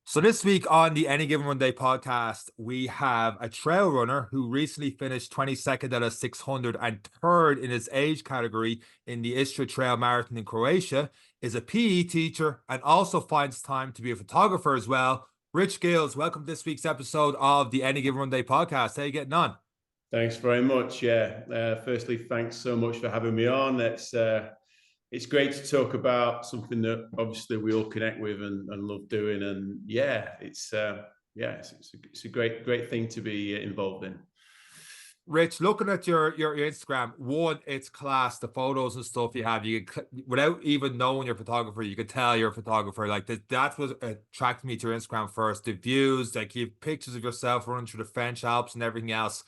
So this week on the Any Given Runday podcast, we have a trail runner who recently finished 22nd out of 600 and third in his age category in the Istria Trail Marathon in Croatia, is a PE teacher and also finds time to be a photographer as well. Rich Gills, welcome to this week's episode of the Any Given Runday podcast. How are you getting on? Thanks very much. Firstly, thanks so much for having me on. It's great to talk about something that obviously we all connect with and love doing. And it's a great thing to be involved in. Rich, looking at your Instagram, one, it's class. The photos and stuff you have, without even knowing you're a photographer, you could tell you're a photographer. Like that's what attracted me to your Instagram first. The views, like you have pictures of yourself running through the French Alps and everything else.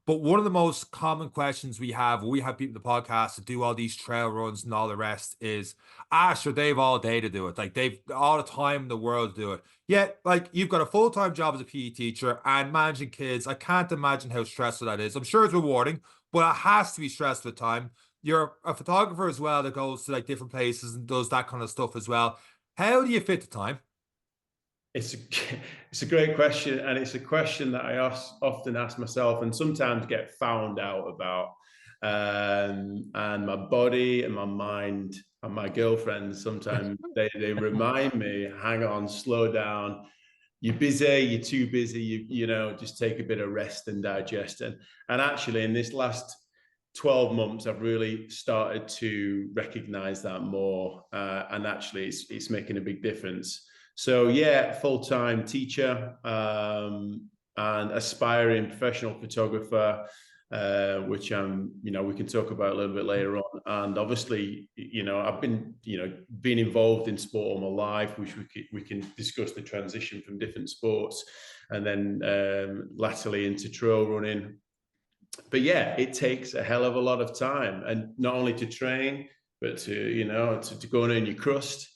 But one of the most common questions we have people in the podcast that do all these trail runs and all the rest is, sure, they've all day to do it. Like they've all the time in the world to do it. Yet, like you've got a full-time job as a PE teacher and managing kids. I can't imagine how stressful that is. I'm sure it's rewarding, but it has to be stressful at time. You're a photographer as well that goes to like different places and does that kind of stuff as well. How do you fit the time? It's a great question, and it's a question that I often ask myself, and sometimes get found out about. And my body and my mind and my girlfriend sometimes they remind me, hang on, slow down. You're busy. You're too busy. Just take a bit of rest and digest. And actually, in this last 12 months, I've really started to recognize that more, and actually, it's making a big difference. So full-time teacher and aspiring professional photographer, which we can talk about a little bit later on. And obviously, I've been involved in sport all my life, which we can discuss the transition from different sports, and then latterly into trail running. But it takes a hell of a lot of time, and not only to train, but to go and earn your crust.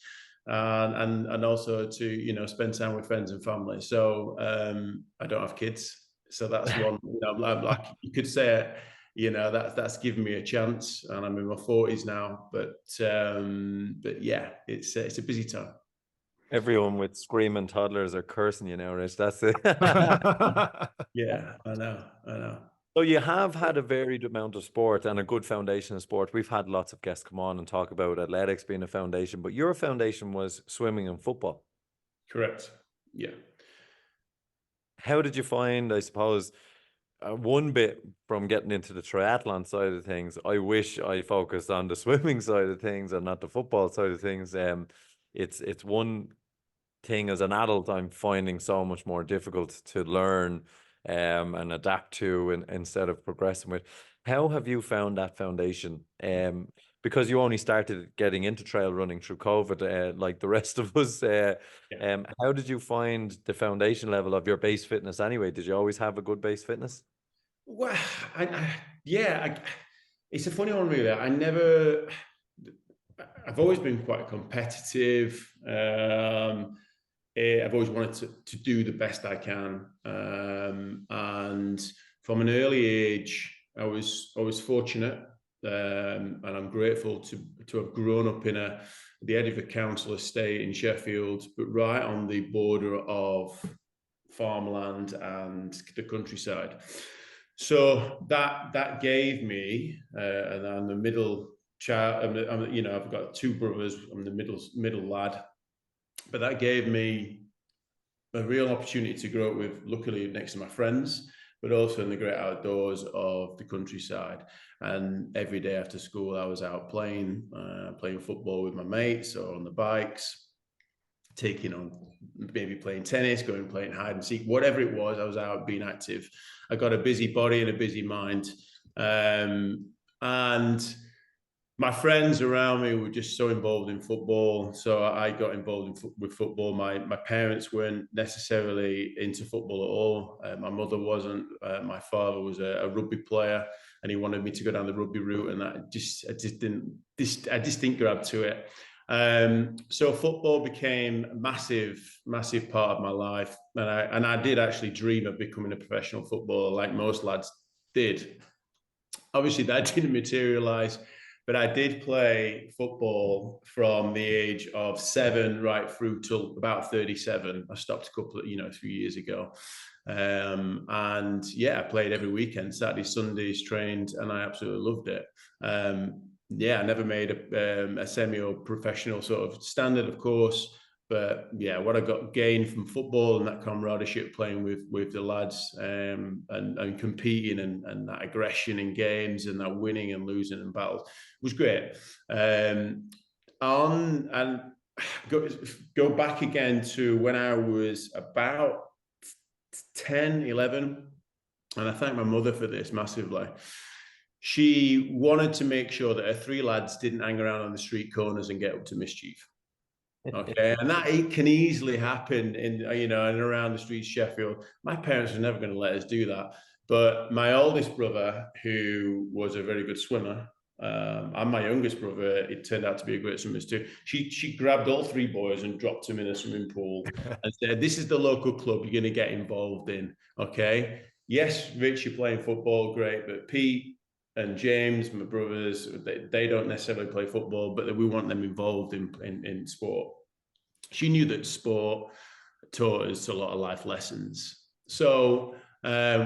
And also to spend time with friends and family. So I don't have kids, so that's one. Like you could say, that's given me a chance, and I'm in my 40s now. But it's a busy time. Everyone with screaming toddlers are cursing you now, Rich. That's it. Yeah, I know. So you have had a varied amount of sport and a good foundation of sport. We've had lots of guests come on and talk about athletics being a foundation, but your foundation was swimming and football. Correct. Yeah. How did you find, I suppose, one bit from getting into the triathlon side of things? I wish I focused on the swimming side of things and not the football side of things. It's one thing as an adult I'm finding so much more difficult to learn and adapt to, and instead of progressing with. How have you found that foundation? Because you only started getting into trail running through COVID, like the rest of us. How did you find the foundation level of your base fitness anyway? Did you always have a good base fitness? Well, it's a funny one, really. I've always been quite competitive. I've always wanted to do the best I can, and from an early age, I was fortunate, and I'm grateful to have grown up in the edge of a council estate in Sheffield, but right on the border of farmland and the countryside. So that gave me, and I'm the middle child. I've got two brothers. I'm the middle lad. But that gave me a real opportunity to grow up with, luckily, next to my friends, but also in the great outdoors of the countryside. And every day after school, I was out playing football with my mates or on the bikes, maybe playing tennis, playing hide and seek, whatever it was. I was out being active. I got a busy body and a busy mind. And my friends around me were just so involved in football, so I got involved with football. My parents weren't necessarily into football at all. My mother wasn't. My father was a rugby player, and he wanted me to go down the rugby route, and I just didn't grab to it. So football became a massive part of my life, and I did actually dream of becoming a professional footballer, like most lads did. Obviously, that didn't materialize. but I did play football from the age of 7 right through till about 37. I stopped a few years ago. And yeah, I played every weekend, Saturday, Sundays, trained, and I absolutely loved it. Yeah, I never made a semi or professional sort of standard, of course. But yeah, what I got gained from football and that camaraderie, playing with the lads, and competing, and that aggression in games, and that winning and losing in battles was great. And go back again to when I was about 10, 11, and I thank my mother for this massively. She wanted to make sure that her 3 lads didn't hang around on the street corners and get up to mischief. Okay, and that it can easily happen in and around the streets of Sheffield. My parents were never going to let us do that, but my oldest brother, who was a very good swimmer, and my youngest brother, it turned out to be a great swimmer too. She grabbed all 3 boys and dropped them in a swimming pool and said, "This is the local club you're going to get involved in. Okay, yes, Rich, you're playing football, great, but Pete and James, my brothers, they don't necessarily play football, but we want them involved in sport." She knew that sport taught us a lot of life lessons. So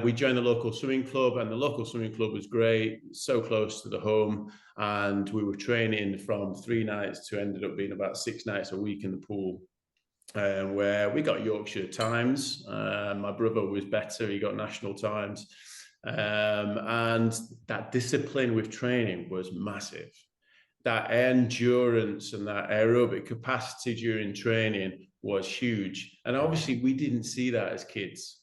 we joined the local swimming club, and the local swimming club was great, so close to the home. And we were training from 3 nights to ended up being about 6 nights a week in the pool, where we got Yorkshire Times. My brother was better, he got national times. And that discipline with training was massive. That endurance and that aerobic capacity during training was huge. And obviously we didn't see that as kids.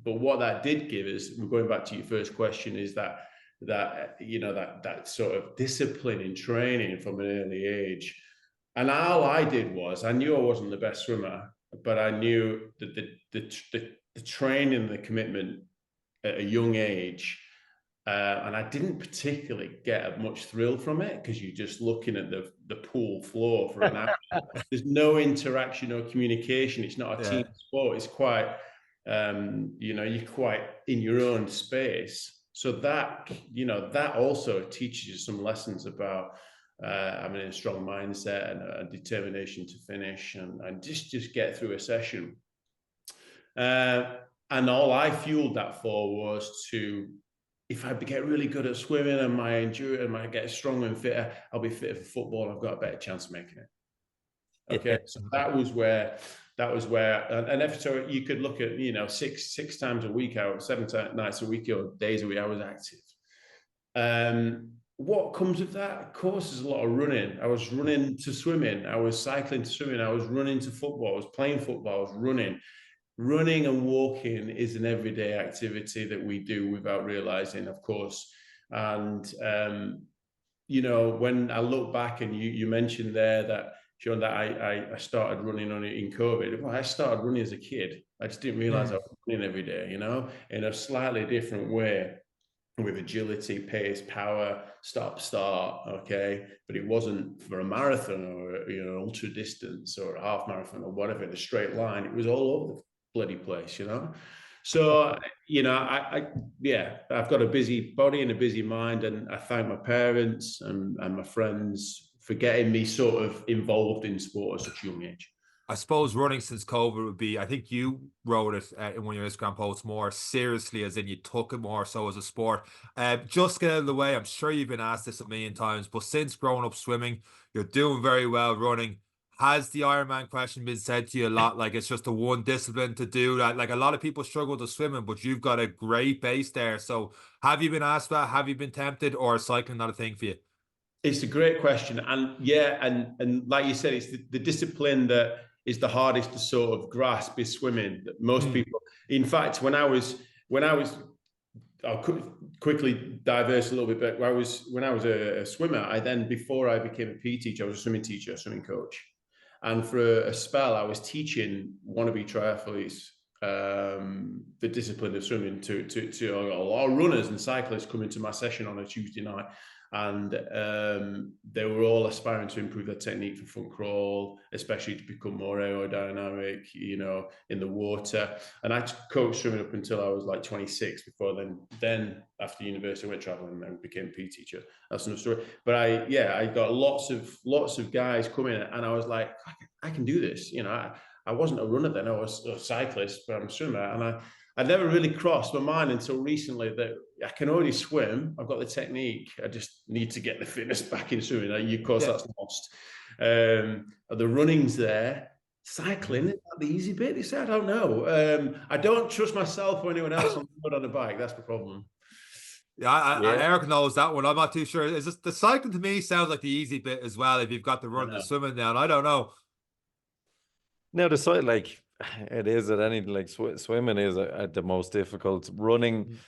But what that did give us, we're going back to your first question, is that sort of discipline in training from an early age. And all I did was, I knew I wasn't the best swimmer, but I knew that the training, the commitment at a young age, and I didn't particularly get much thrill from it, because you're just looking at the pool floor for an hour. There's no interaction or communication. It's not a team sport. It's quite, you're quite in your own space. So that also teaches you some lessons about having a strong mindset and a determination to finish and just get through a session. And all I fueled that for was to, if I get really good at swimming and my endurance and I get stronger and fitter, I'll be fitter for football. I've got a better chance of making it. Okay, so that was where, and if so, you could look at six times a week out, 7 nights a week or days a week, I was active. What comes with that? Of course, there's a lot of running. I was running to swimming. I was cycling to swimming. I was running to football. I was playing football. I was running. Running and walking is an everyday activity that we do without realizing, of course. And, when I look back, and you mentioned there that, Sean, that I started running on it in COVID. Well, I started running as a kid. I just didn't realize I was running every day, in a slightly different way, with agility, pace, power, stop, start, okay? But it wasn't for a marathon or, ultra distance or a half marathon or whatever, in a straight line. It was all over the bloody place, So, I've got a busy body and a busy mind, and I thank my parents and my friends for getting me sort of involved in sport at such a young age. I suppose running since COVID would be, I think you wrote it in one of your Instagram posts, more seriously, as in you took it more so as a sport. Just get out of the way, I'm sure you've been asked this a million times, but since growing up swimming, you're doing very well running. Has the Ironman question been said to you a lot? Like, it's just the one discipline to do that. Like, a lot of people struggle to swimming, but you've got a great base there. So have you been asked that? Have you been tempted, or is cycling not a thing for you? It's a great question. And and like you said, it's the discipline that is the hardest to sort of grasp is swimming. That most people, in fact, when I was, I'll quickly diverse a little bit, but when I was a swimmer, I then, before I became a PE teacher, I was a swimming teacher, a swimming coach. And for a spell, I was teaching wannabe triathletes the discipline of swimming to a lot of runners and cyclists coming to my session on a Tuesday night. and they were all aspiring to improve their technique for front crawl, especially to become more aerodynamic, you know, in the water. And I coached swimming up until I was like 26. Before then after university, I went traveling and became a PE teacher. That's another story. But I got lots of guys coming, and I was like, I can do this. You know, I wasn't a runner then. I was a cyclist, but I'm a swimmer, and I never really crossed my mind until recently that I can already swim. I've got the technique. I just need to get the fitness back in swimming. Of course, that's lost. The running's there. Cycling, is that the easy bit? They say, I don't know. I don't trust myself or anyone else on a bike. That's the problem. Yeah, Eric knows that one. I'm not too sure. Is this, the cycling to me sounds like the easy bit as well. If you've got the run, the swimming down, I don't know. Now the side, like it is at any, like swimming is the most difficult. Running,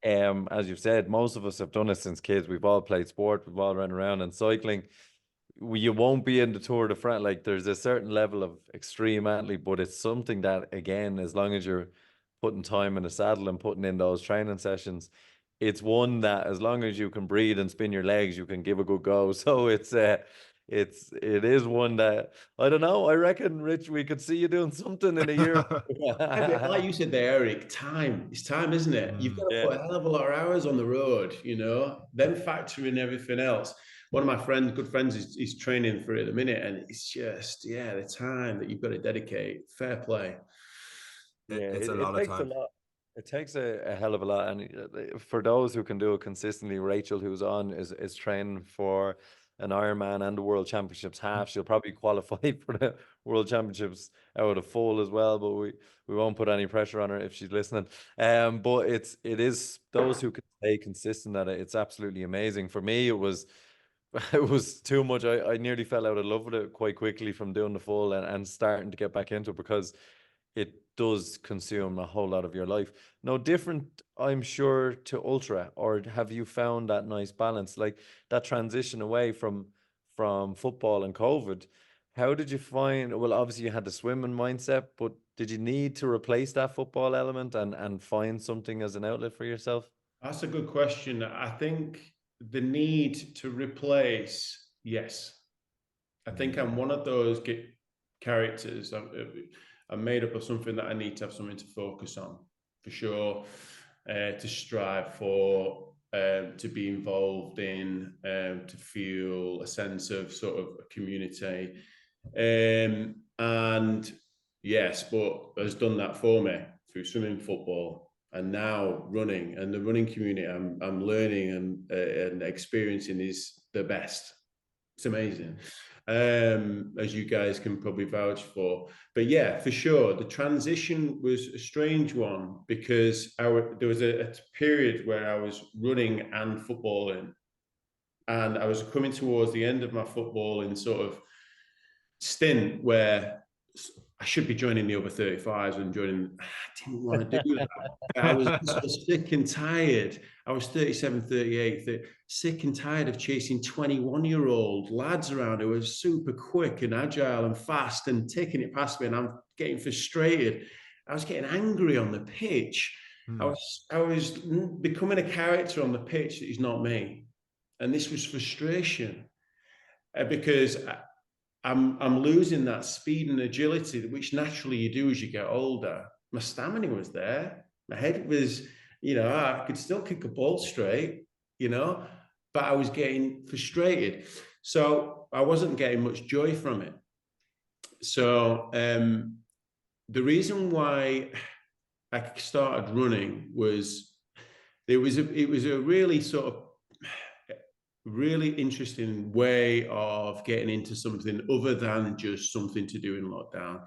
as you've said, most of us have done it since kids. We've all played sport. We've all run around. And cycling, you won't be in the Tour de France. Like there's a certain level of extreme athlete, but it's something that, again, as long as you're putting time in the saddle and putting in those training sessions, it's one that as long as you can breathe and spin your legs, you can give a good go. So it is one that, I don't know. I reckon, Rich, we could see you doing something in a year. Like you said there, Eric, it's time, isn't it? You've got to put a hell of a lot of hours on the road, you know, then factor in everything else. One of my good friends is training for it at the minute, and it's just, the time that you've got to dedicate. Fair play. It's a lot of time. It takes a hell of a lot. And for those who can do it consistently, Rachel, who's on, is training for an Ironman and the World Championships half. She'll probably qualify for the World Championships out of full as well, but we won't put any pressure on her if she's listening. But it is those who can stay consistent at it. It's absolutely amazing. For me, it was too much. I nearly fell out of love with it quite quickly from doing the full and starting to get back into it, because it does consume a whole lot of your life. No different, I'm sure, to ultra, or have you found that nice balance, like that transition away from football and COVID? How did you find, well, obviously you had the swimming mindset, but did you need to replace that football element and find something as an outlet for yourself? That's a good question. I think the need to replace, yes. I think I'm one of those characters. I'm made up of something that I need to have something to focus on, for sure, to strive for, to be involved in, to feel a sense of sort of a community. And yes, sport has done that for me through swimming, football, and now running. And the running community I'm learning and experiencing is the best. It's amazing. As you guys can probably vouch for. But yeah, for sure, the transition was a strange one, because there was a period where I was running and footballing, and I was coming towards the end of my footballing sort of stint where I should be joining the over 35s and joining. I didn't want to do that. I was just sick and tired. I was 37, 38, sick and tired of chasing 21-year-old lads around who were super quick and agile and fast and taking it past me. And I'm getting frustrated. I was getting angry on the pitch. I was becoming a character on the pitch that is not me. And this was frustration, because I'm losing that speed and agility, which naturally you do as you get older. My stamina was there. My head was, I could still kick a ball straight, but I was getting frustrated. So I wasn't getting much joy from it. So the reason why I started running was it was a really sort of really interesting way of getting into something other than just something to do in lockdown.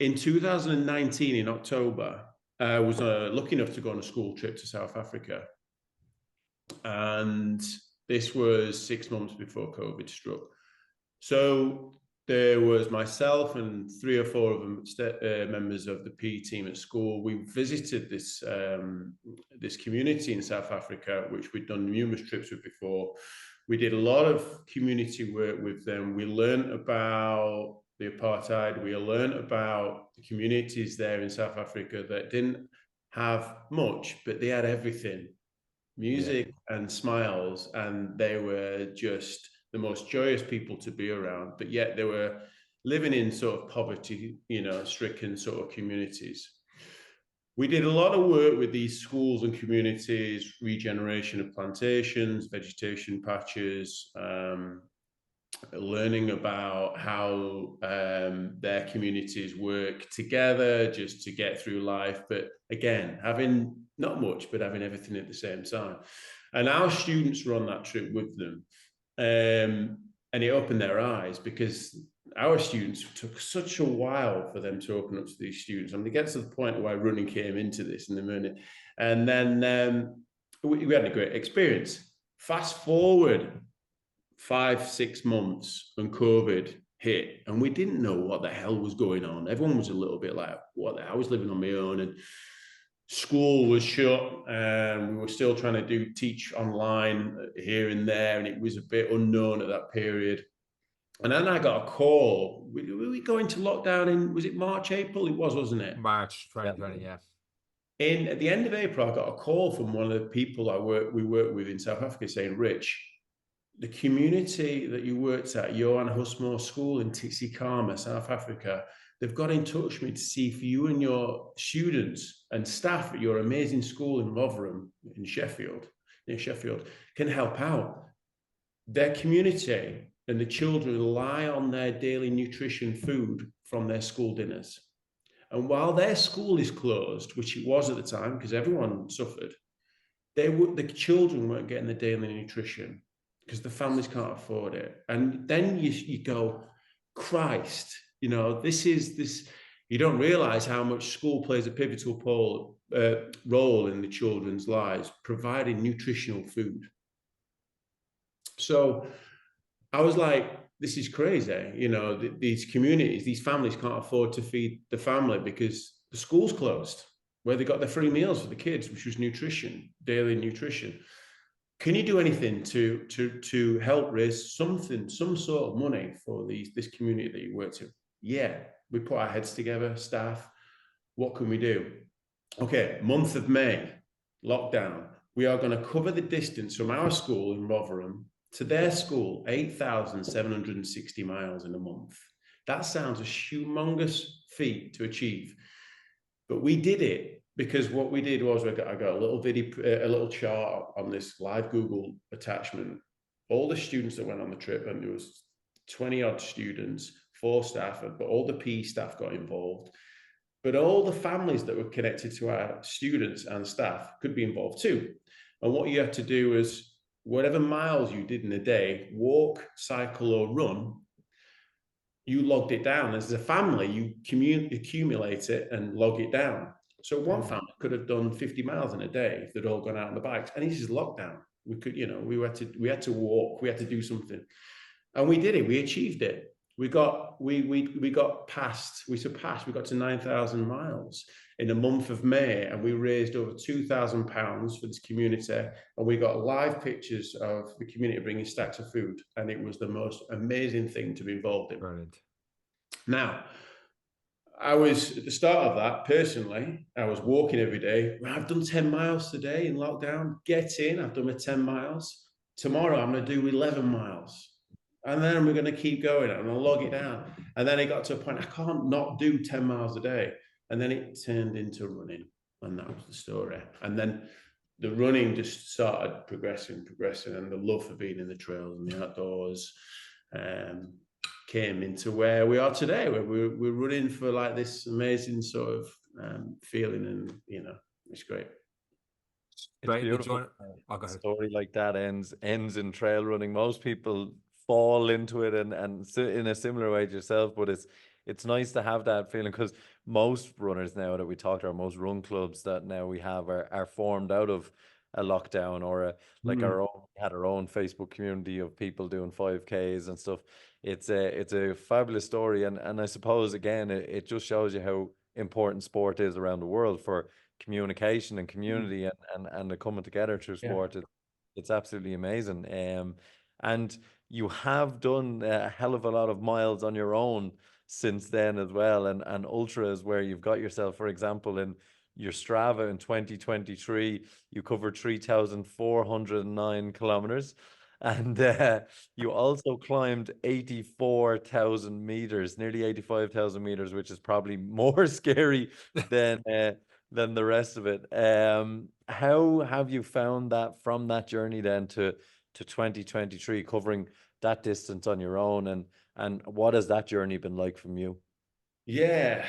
In 2019, in October, I was lucky enough to go on a school trip to South Africa. And this was 6 months before COVID struck. So there was myself and 3 or 4 of them, members of the PE team at school. We visited this community in South Africa, which we'd done numerous trips with before. We did a lot of community work with them. We learned about the apartheid. We learned about the communities there in South Africa that didn't have much, but they had everything. music and smiles, and they were just the most joyous people to be around. But yet they were living in sort of poverty, stricken sort of communities. We did a lot of work with these schools and communities, regeneration of plantations, vegetation patches, learning about how their communities work together just to get through life. But again, having not much, but having everything at the same time. And our students were on that trip with them. And it opened their eyes, because our students took such a while for them to open up to these students. And it gets to the point where running came into this in the minute. And then we had a great experience. Fast forward 5-6 months and COVID hit, and we didn't know what the hell was going on. Everyone was a little bit like, what the hell? I was living on my own, and school was shut, and we were still trying to teach online here and there, and it was a bit unknown at that period. And then I got a call. Were we going to lockdown in, was it March, April? It was, wasn't it? March 2020, yeah. At the end of April, I got a call from one of the people we work with in South Africa saying, Rich, the community that you worked at, Johan Husmore School in Tsikhama, South Africa, they've got in touch with me to see if you and your students and staff at your amazing school in Rotherham, in Sheffield, near Sheffield, can help out. Their community and the children rely on their daily nutrition food from their school dinners. And while their school is closed, which it was at the time because everyone suffered, the children weren't getting the daily nutrition because the families can't afford it. And then you go, Christ, this. You don't realize how much school plays a pivotal role in the children's lives, providing nutritional food. So I was like, this is crazy. These communities, these families can't afford to feed the family because the school's closed, where they got their free meals for the kids, which was nutrition, daily nutrition. Can you do anything to help raise some sort of money for this community that you work in? Yeah, we put our heads together, staff. What can we do? Okay, month of May, lockdown. We are going to cover the distance from our school in Rotherham to their school, 8,760 miles in a month. That sounds a humongous feat to achieve. But we did it because what we did was I got a little video, a little chart on this live Google attachment. All the students that went on the trip, and there was 20 odd students, 4 staff, but all the PE staff got involved. But all the families that were connected to our students and staff could be involved too. And what you had to do is, whatever miles you did in a day, walk, cycle, or run, you logged it down. As a family, you accumulate it and log it down. So one family could have done 50 miles in a day if they'd all gone out on the bikes. And this is lockdown. We could, we had to walk, we had to do something. And we did it. We achieved it. We got to 9,000 miles in a month of May, and we raised over £2,000 for this community. And we got live pictures of the community bringing stacks of food, and it was the most amazing thing to be involved in. Brilliant. Now, I was at the start of that personally. I was walking every day. I've done 10 miles today in lockdown. Get in. I've done my 10 miles. Tomorrow I'm going to do 11 miles. And then we're going to keep going. I'm going to log it down. And then it got to a point, I can't not do 10 miles a day. And then it turned into running. And that was the story. And then the running just started progressing. And the love for being in the trails and the outdoors came into where we are today, where we're running for like this amazing sort of feeling. And, it's great. It's beautiful. A story like that ends in trail running. Most people fall into it and in a similar way to yourself, but it's nice to have that feeling, because most runners now that we talked about, most run clubs that now we have are formed out of a lockdown or our own Facebook community of people doing 5Ks and stuff. It's a fabulous story, and I suppose again it just shows you how important sport is around the world for communication and community and the coming together through sport. It's absolutely amazing. And you have done a hell of a lot of miles on your own since then as well, and ultras where you've got yourself, for example, in your Strava in 2023, you covered 3,409 kilometers. And you also climbed 84,000 meters, nearly 85,000 meters, which is probably more scary than the rest of it. How have you found that from that journey then to 2023, covering that distance on your own, and what has that journey been like from you? Yeah,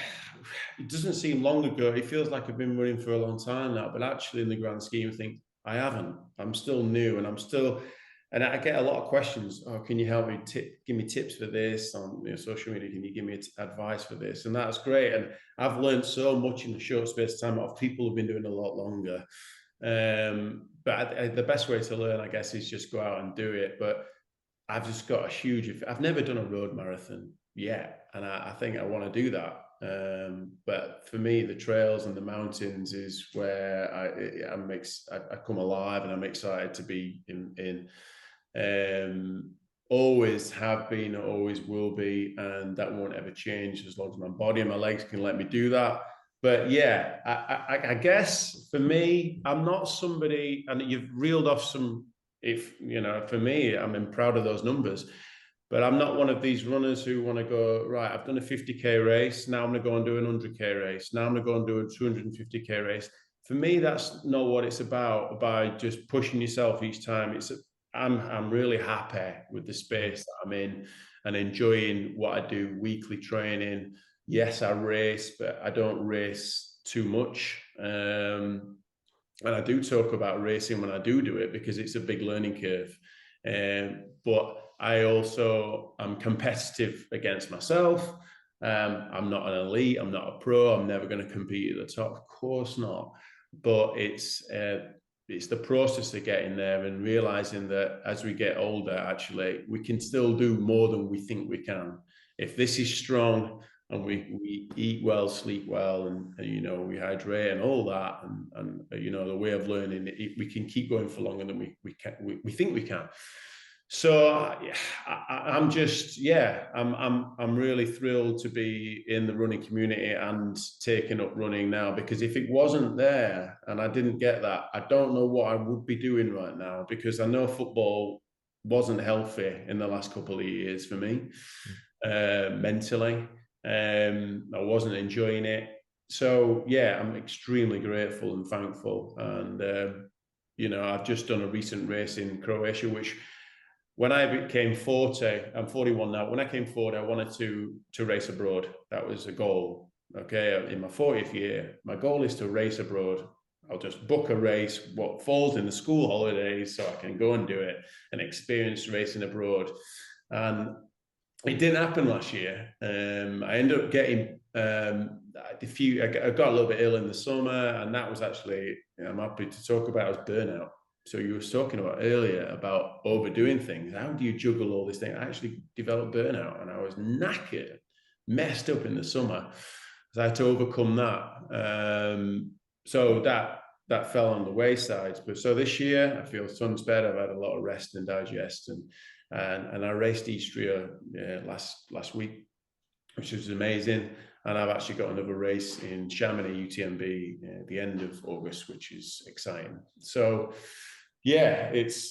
it doesn't seem long ago. It feels like I've been running for a long time now, but actually, in the grand scheme of things, I haven't. I'm still new, and and I get a lot of questions. Oh, can you help me? Give me tips for this on social media. Can you give me advice for this? And that's great. And I've learned so much in a short space of time of people who've been doing a lot longer. But the best way to learn, I guess, is just go out and do it. But I've just got I've never done a road marathon yet, and I think I want to do that. But for me, the trails and the mountains is where I come alive, and I'm excited to be in. Always have been, always will be, and that won't ever change as long as my body and my legs can let me do that. But yeah, I guess for me, I'm not somebody, and you've reeled off some. If for me, I'm proud of those numbers, but I'm not one of these runners who want to go, right, I've done a 50k race, now I'm going to go and do an 100k race, now I'm going to go and do a 250k race. For me, that's not what it's about. By just pushing yourself each time. I'm really happy with the space that I'm in and enjoying what I do. Weekly training. Yes, I race, but I don't race too much. And I do talk about racing when I do it, because it's a big learning curve. But I also am competitive against myself. I'm not an elite. I'm not a pro. I'm never going to compete at the top. Of course not. But it's the process of getting there and realizing that as we get older, actually, we can still do more than we think we can. If this is strong, and we eat well, sleep well, and we hydrate and all that, and the way of learning, we can keep going for longer than we think we can. So I'm really thrilled to be in the running community and taking up running now, because if it wasn't there and I didn't get that, I don't know what I would be doing right now, because I know football wasn't healthy in the last couple of years for me, mentally. I wasn't enjoying it. So yeah, I'm extremely grateful and thankful. And I've just done a recent race in Croatia, which when I became 40, I'm 41 now. When I came 40, I wanted to race abroad. That was a goal. Okay, in my 40th year, my goal is to race abroad. I'll just book a race, what falls in the school holidays, so I can go and do it and experience racing abroad. And it didn't happen last year. I ended up getting I got a little bit ill in the summer, and that was actually, I'm happy to talk about, as burnout. So you were talking about earlier about overdoing things. How do you juggle all these things? I actually developed burnout, and I was knackered, messed up in the summer. So I had to overcome that. So that fell on the wayside. But so this year, I feel tons better. I've had a lot of rest and digest, and I raced Istria last week, which was amazing. And I've actually got another race in Chamonix UTMB at the end of August, which is exciting. So yeah, it's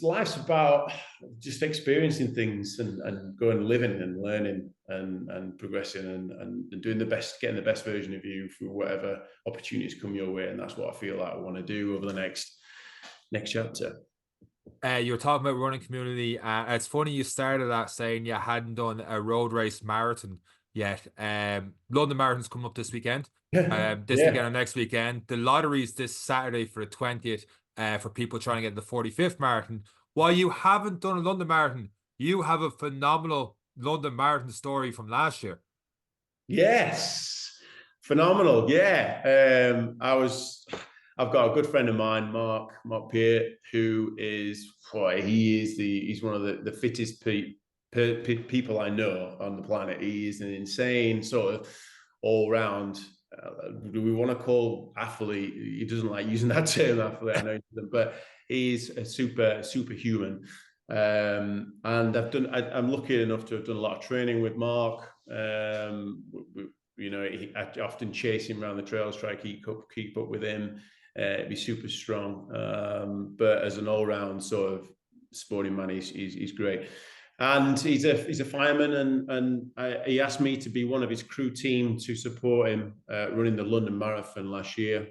life's about just experiencing things and going, living and learning and progressing and doing the best, getting the best version of you through whatever opportunities come your way. And that's what I feel like I want to do over the next chapter. You were talking about running community. It's funny you started that saying you hadn't done a road race marathon yet. London Marathon's coming up this weekend. Weekend and next weekend. The lottery's this Saturday for the 20th. For people trying to get the 45th marathon. While you haven't done a London Marathon, you have a phenomenal London Marathon story from last year. Yes, phenomenal. Yeah, I've got a good friend of mine, Mark Peart, who is, he's one of the fittest people I know on the planet. He is an insane sort of all-round, do we want to call athlete? He doesn't like using that term, athlete, I know, but he's a superhuman. And I'm lucky enough to have done a lot of training with Mark. I often chase him around the trails, try to keep up with him. Be super strong. But as an all-round sort of sporting man, he's great. And he's a fireman, and he asked me to be one of his crew team to support him running the London Marathon last year,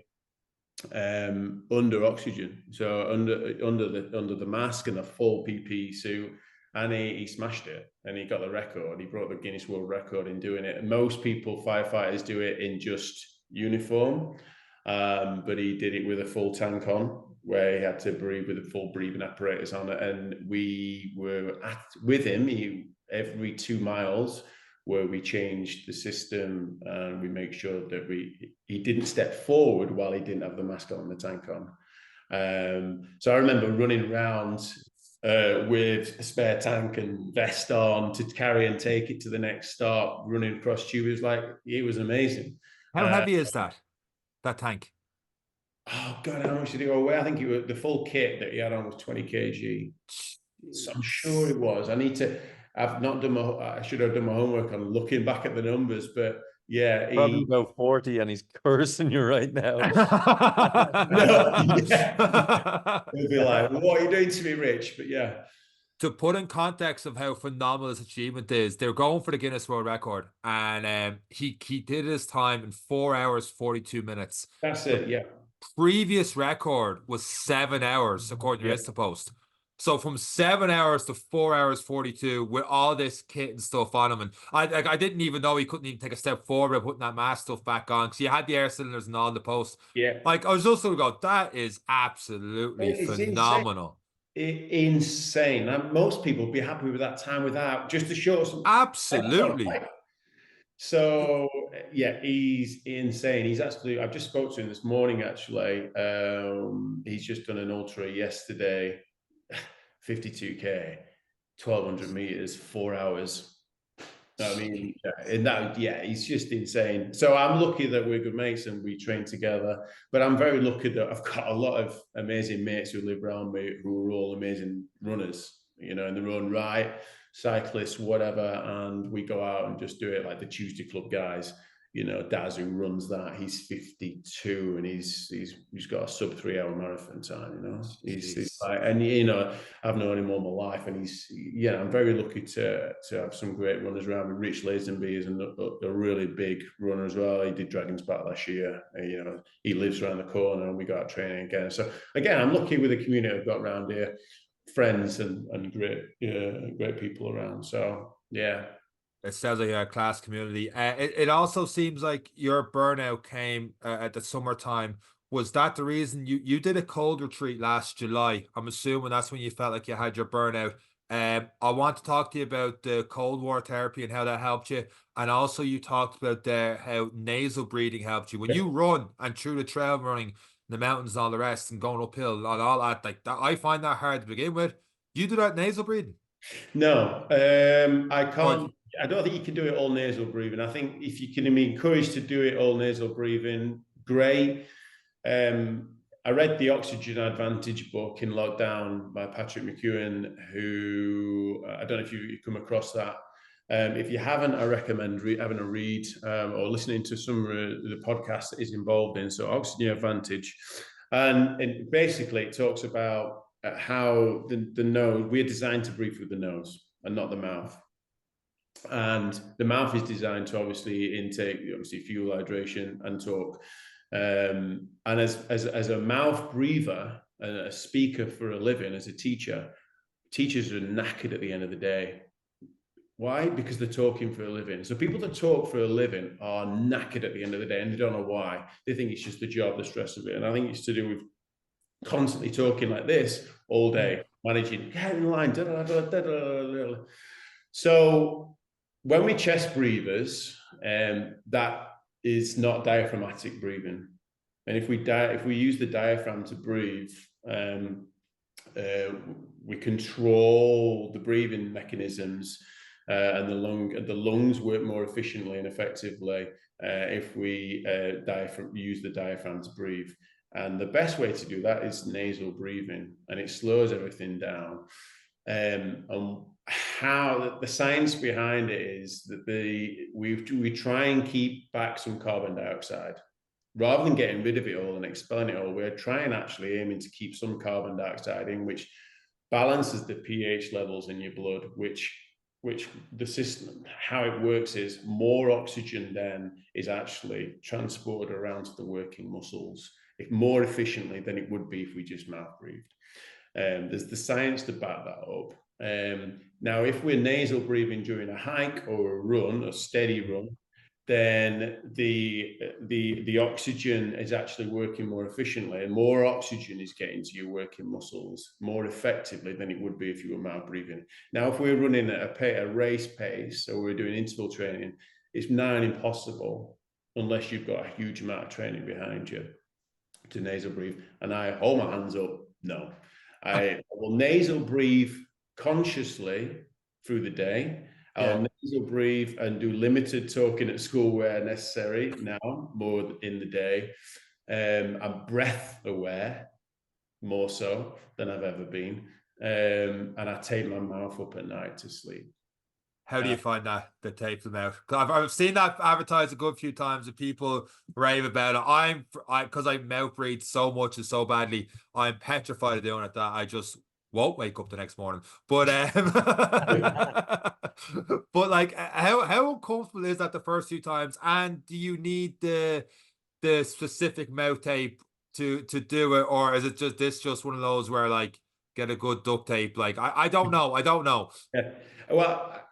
under oxygen, so under the mask and a full PPE suit, and he smashed it, and he got the record. He broke the Guinness World Record in doing it. Most people, firefighters, do it in just uniform, but he did it with a full tank on, where he had to breathe with a full breathing apparatus on it. And we were with him every 2 miles, where we changed the system and we make sure that he didn't step forward while he didn't have the mask on and the tank on. So I remember running around with a spare tank and vest on to carry and take it to the next stop, running across tube. It was amazing. How heavy is that tank? Oh God, how much did it go away? I think the full kit that he had on was 20 kg. So I'm sure it was. I've not done I should have done my homework on looking back at the numbers, but yeah. Probably about 40, and he's cursing you right now. No, yeah. He'll be like, what are you doing to me, Rich? But yeah. To put in context of how phenomenal this achievement is, they're going for the Guinness World Record, and he did his time in 4 hours 42 minutes. That's it, yeah. Previous record was 7 hours, according to Instapost. So from 7 hours to 4 hours 42 with all this kit and stuff on him, and I didn't even know he couldn't even take a step forward by putting that mask stuff back on, because you had the air cylinders and all in the post. Yeah, like I was just sort of go, that is absolutely phenomenal. Insane. And most people would be happy with that time without just to show some. Absolutely. So yeah, he's insane. He's actually, I've just spoke to him this morning actually. He's just done an ultra yesterday, 52k, 1200 meters, 4 hours. I mean, he's just insane. So I'm lucky that we're good mates and we train together, but I'm very lucky that I've got a lot of amazing mates who live around me who are all amazing runners, in their own right, cyclists, whatever. And we go out and just do it, like the Tuesday Club guys. Daz, who runs that, he's 52 and he's got a sub 3 hour marathon time. He's like, and I've known him all my life, and I'm very lucky to have some great runners around me. Rich Lazenby is a really big runner as well. He did Dragon's Back last year. He lives around the corner, and we got training again. So again, I'm lucky with the community I've got around here, friends and great people around. So yeah. It sounds like a class community. It also seems like your burnout came at the summertime. Was that the reason you did a cold retreat last July? I'm assuming that's when you felt like you had your burnout. I want to talk to you about the cold water therapy and how that helped you. And also you talked about how nasal breathing helped you. When you run and through the trail running, the mountains and all the rest, and going uphill and all that, like that, I find that hard to begin with. You do that nasal breathing? No, I can't. I don't think you can do it all nasal breathing. I think if you can be encouraged to do it all nasal breathing, great. I read the Oxygen Advantage book in lockdown by Patrick McEwen, who I don't know if you come across that. If you haven't, I recommend having a read or listening to some of the podcasts that he's involved in. So Oxygen Advantage, and basically it talks about how the nose, we're designed to breathe through the nose and not the mouth. And the mouth is designed to obviously intake, fuel, hydration, and talk. And as a mouth breather, a speaker for a living, as a teacher, teachers are knackered at the end of the day. Why? Because they're talking for a living. So people that talk for a living are knackered at the end of the day, and they don't know why. They think it's just the job, the stress of it. And I think it's to do with constantly talking like this all day, managing, get in line, da, da, da, da, da, da. So when we chest breathers, that is not diaphragmatic breathing. And if we use the diaphragm to breathe, we control the breathing mechanisms, and the lungs work more efficiently and effectively if we use the diaphragm to breathe. And the best way to do that is nasal breathing, and it slows everything down. And how the science behind it is that we try and keep back some carbon dioxide. Rather than getting rid of it all and expelling it all, we're trying actually aiming to keep some carbon dioxide in, which balances the pH levels in your blood, which the system, how it works is more oxygen then is actually transported around to the working muscles more efficiently than it would be if we just mouth breathed. There's the science to back that up. Now, if we're nasal breathing during a hike or a run, a steady run, then the oxygen is actually working more efficiently, and more oxygen is getting to your working muscles more effectively than it would be if you were mouth breathing. Now, if we're running at a race pace, or we're doing interval training, it's nigh impossible, unless you've got a huge amount of training behind you, to nasal breathe. And I hold my hands up, no. I will nasal breathe consciously through the day. I'll nasal breathe and do limited talking at school where necessary now, more in the day. I'm breath aware, more so than I've ever been. And I tape my mouth up at night to sleep. How do you find that, the tape them out? I've seen that advertised a good few times and people rave about it. Because I mouth breathe so much and so badly, I'm petrified of doing it that I just won't wake up the next morning. But but like, how uncomfortable is that the first few times? And do you need the specific mouth tape to do it, or is it just one of those where like get a good duct tape? Like I don't know. Yeah. Well,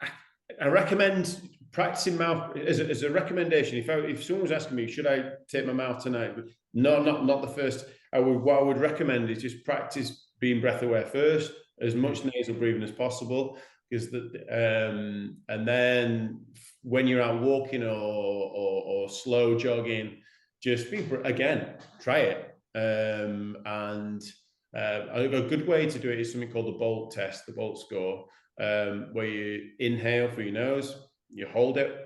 I recommend practicing mouth as a recommendation. If someone was asking me, should I tape my mouth tonight? No, not the first. What I would recommend is just practice being breath aware first, as much nasal breathing as possible, because and then when you're out walking or slow jogging, just try it. And a good way to do it is something called the Bolt test, the Bolt score. Where you inhale through your nose, you hold it,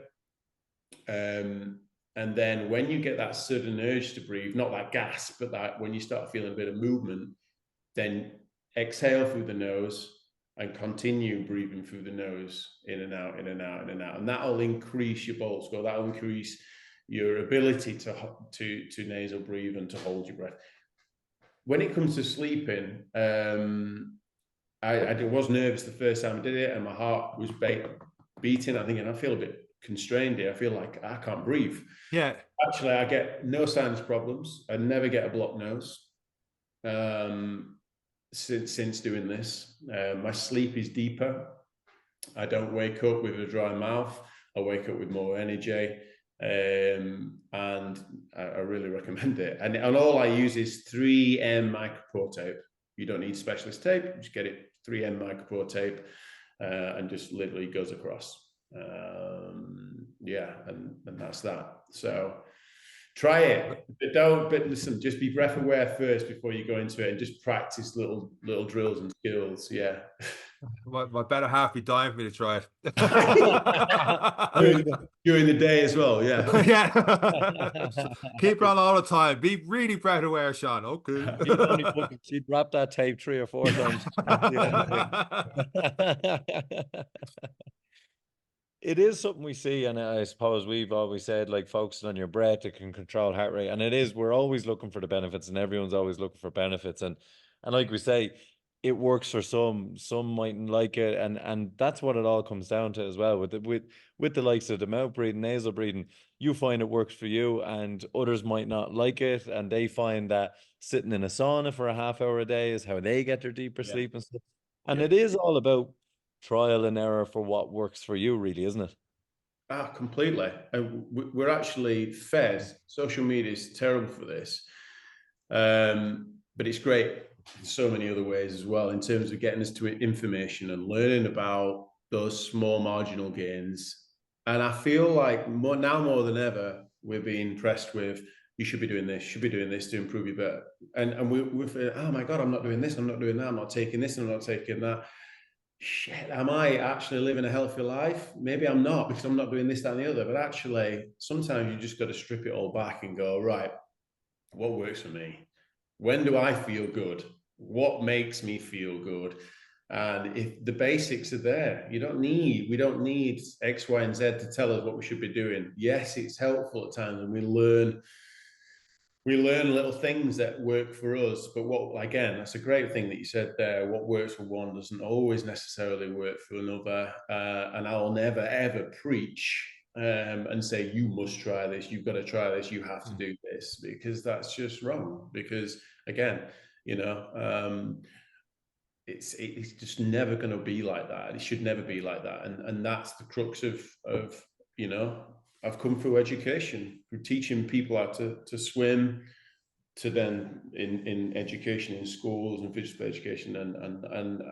and then when you get that sudden urge to breathe, not that gasp, but that when you start feeling a bit of movement, then exhale through the nose and continue breathing through the nose, in and out, in and out, in and out, and that'll increase your Bolt score. That'll increase your ability to nasal breathe and to hold your breath. When it comes to sleeping, I was nervous the first time I did it, and my heart was beating. I'm thinking, I feel a bit constrained here. I feel like I can't breathe. Yeah. Actually, I get no sinus problems. I never get a blocked nose since doing this. My sleep is deeper. I don't wake up with a dry mouth. I wake up with more energy. And I really recommend it. And all I use is 3M micropore tape. You don't need specialist tape. Just get it 3M micropore tape, and just literally goes across. And that's that. So try it, but listen, just be breath aware first before you go into it, and just practice little drills and skills. Yeah. My better half be dying for me to try it. during the day as well, yeah. Yeah. Keep it on all the time. Be really breath aware, Sean. Okay. She'd drop that tape 3 or 4 times. It is something we see, and I suppose we've always said, like, focusing on your breath, it can control heart rate, and it is. We're always looking for the benefits, and everyone's always looking for benefits, and like we say, it works for some mightn't like it, and that's what it all comes down to as well. With the likes of the mouth breathing, nasal breathing, you find it works for you, and others might not like it, and they find that sitting in a sauna for a half hour a day is how they get their deeper sleep and stuff. And it is all about trial and error for what works for you, really, isn't it? Completely. We're actually fed. Social media is terrible for this, but it's great in so many other ways as well, in terms of getting us to information and learning about those small marginal gains. And I feel like more than ever, we're being pressed with, you should be doing this to improve your better. And we're feeling, oh my God, I'm not doing this, I'm not doing that, I'm not taking this, I'm not taking that. Shit, am I actually living a healthy life? Maybe I'm not, because I'm not doing this, that, and the other. But actually, sometimes you just got to strip it all back and go, right, what works for me? When do I feel good? What makes me feel good? And if the basics are there, we don't need X, Y, and Z to tell us what we should be doing. Yes, it's helpful at times, and we learn little things that work for us. But again, that's a great thing that you said there. What works for one doesn't always necessarily work for another. And I'll never, ever preach and say, you must try this, you've got to try this, you have to do this, because that's just wrong. Because again, it's just never going to be like that. It should never be like that. And that's the crux of I've come through education, through teaching people how to swim, to then in education in schools and physical education. And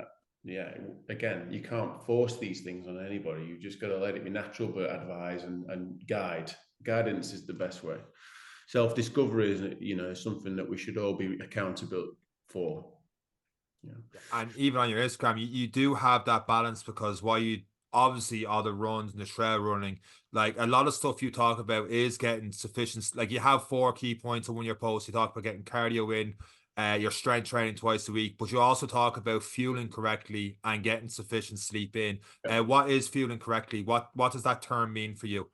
yeah, again, you can't force these things on anybody. You just got to let it be natural, but advise and guide. Guidance is the best way. Self-discovery is something that we should all be accountable for. Yeah. And even on your Instagram, you do have that balance, because while you obviously all the runs and the trail running, like a lot of stuff you talk about is getting sufficient. Like you have 4 key points on one of your posts. You talk about getting cardio in, your strength training twice a week, but you also talk about fueling correctly and getting sufficient sleep in. What is fueling correctly? What does that term mean for you?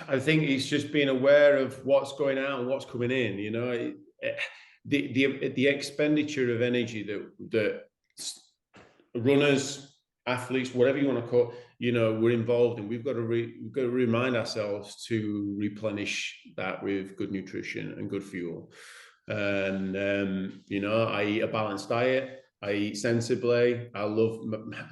I think it's just being aware of what's going out and what's coming in. The expenditure of energy that runners, athletes, whatever you want to call, we're involved in. We've got to remind ourselves to replenish that with good nutrition and good fuel. And I eat a balanced diet. I eat sensibly. I love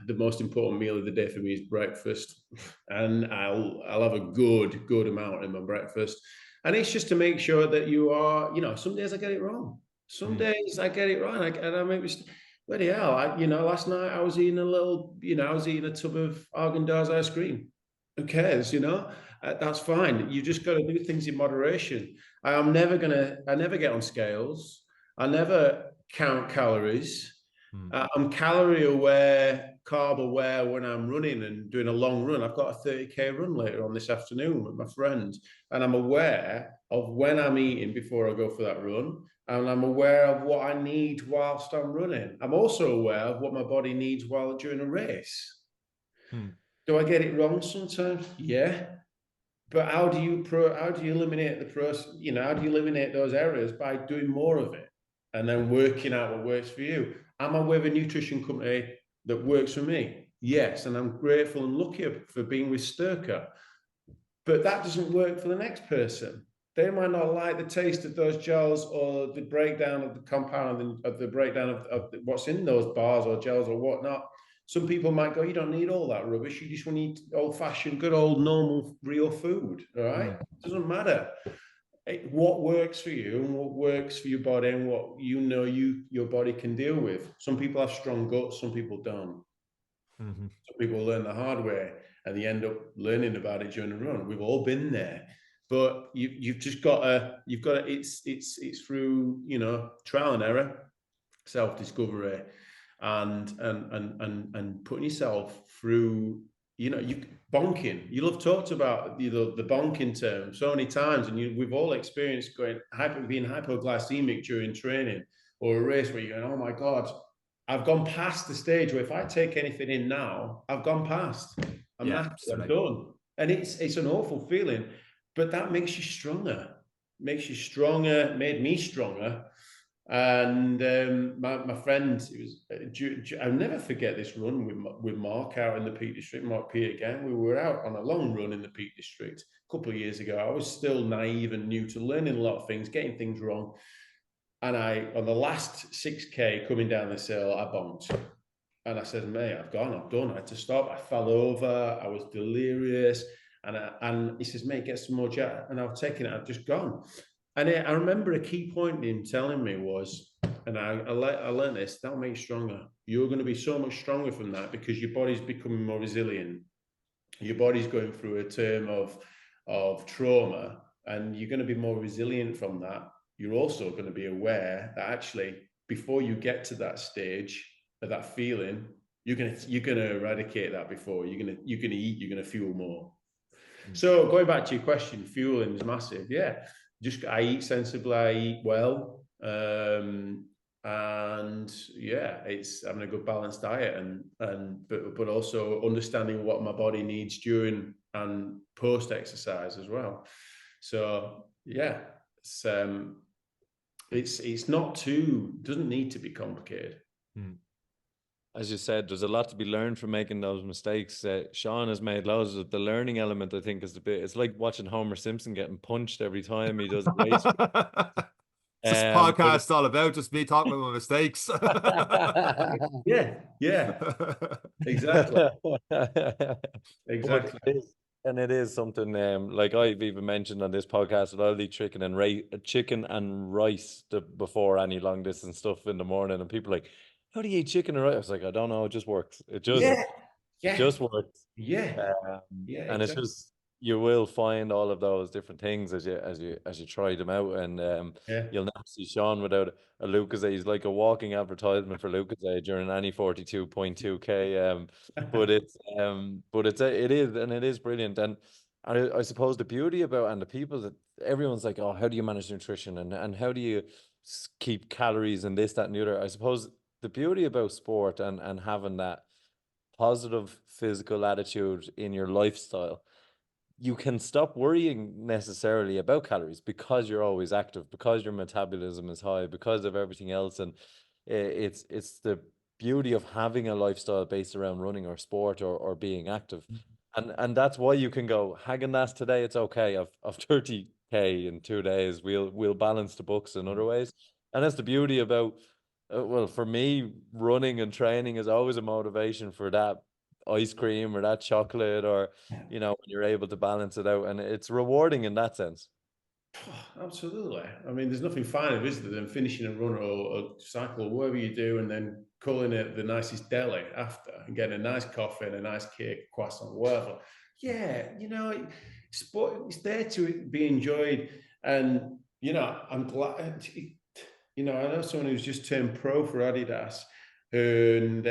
the most important meal of the day for me is breakfast, and I'll have a good amount in my breakfast. And it's just to make sure that you are, some days I get it wrong. Some days I get it right, and I make mistakes. Bloody hell! Last night I was eating a tub of Haagen-Dazs ice cream. Who cares? That's fine. You just got to do things in moderation. I never get on scales. I never count calories. I'm calorie aware, carb aware when I'm running and doing a long run. I've got a 30K run later on this afternoon with my friend, and I'm aware of when I'm eating before I go for that run, and I'm aware of what I need whilst I'm running. I'm also aware of what my body needs while during a race. Do I get it wrong sometimes? Yeah. But how do you eliminate the process? How do you eliminate those errors? By doing more of it and then working out what works for you. Am I with a nutrition company that works for me? Yes, and I'm grateful and lucky for being with Sturka. But that doesn't work for the next person. They might not like the taste of those gels or the breakdown of the compound of the breakdown of what's in those bars or gels or whatnot. Some people might go, you don't need all that rubbish. You just want to eat old-fashioned, good old, normal, real food. All right? It doesn't matter. What works for you and what works for your body and what your body can deal with. Some people have strong guts, some people don't. Some people learn the hard way and they end up learning about it during the run. We've all been there. But you've got to, it's through, trial and error, self-discovery, and putting yourself through, bonking. You'll have talked about the bonking term so many times, and we've all experienced being hypoglycemic during training or a race where you're going, oh my God, I've gone past the stage where if I take anything in now, I've gone past. I'm done. And it's an awful feeling, but that makes you stronger. Made me stronger. And my friend, I'll never forget this run with Mark out in the Peak District, Mark P again. We were out on a long run in the Peak District a couple of years ago. I was still naive and new to learning a lot of things, getting things wrong. And on the last 6K coming down this hill, I bonked. And I said, mate, I'm done. I had to stop. I fell over. I was delirious. And he says, mate, get some more jet. And I've taken it. I've just gone. And I remember a key point in telling me was, and I learned this, that'll make you stronger. You're going to be so much stronger from that because your body's becoming more resilient. Your body's going through a term of trauma, and you're going to be more resilient from that. You're also going to be aware that actually, before you get to that stage of that feeling, you're going to eradicate that before. You're going to eat, you're going to fuel more. So going back to your question, fueling is massive. Yeah. I eat sensibly, I eat well. and yeah, it's having a good balanced diet but also understanding what my body needs during and post exercise as well. So yeah, it's not too, doesn't need to be complicated. As you said, there's a lot to be learned from making those mistakes. Sean has made loads of the learning element. I think is the bit. It's like watching Homer Simpson getting punched every time he does a race. This podcast all about just me talking about my mistakes. yeah, exactly. Exactly. It is something like I've even mentioned on this podcast that I'll eat chicken and rice before any long distance stuff in the morning, and people are like, how do you eat chicken and rice? I was like, I don't know, it just works. It just works. Yeah, and it's exactly. just, you will find all of those different things as you try them out, and you'll never see Sean without a Lucozade. He's like a walking advertisement for Lucozade during any 42.2K. But it is brilliant. And I suppose the beauty about, and the people that everyone's like, oh, how do you manage nutrition, and how do you keep calories and this, that, and the other? I suppose the beauty about sport and having that positive physical attitude in your lifestyle, you can stop worrying necessarily about calories because you're always active, because your metabolism is high, because of everything else. And it's the beauty of having a lifestyle based around running or sport or being active. And that's why you can go Häagen-Dazs today, it's okay. Of 30K in 2 days, we'll balance the books in other ways. And that's the beauty about well, for me, running and training is always a motivation for that ice cream or that chocolate, or when you're able to balance it out, and it's rewarding in that sense. Absolutely. I mean, there's nothing finer, is there, than finishing a run or a cycle or whatever you do, and then calling it the nicest deli after and getting a nice coffee and a nice cake, croissant, whatever. Yeah, sport, it's there to be enjoyed. And, I'm glad, I know someone who's just turned pro for Adidas, and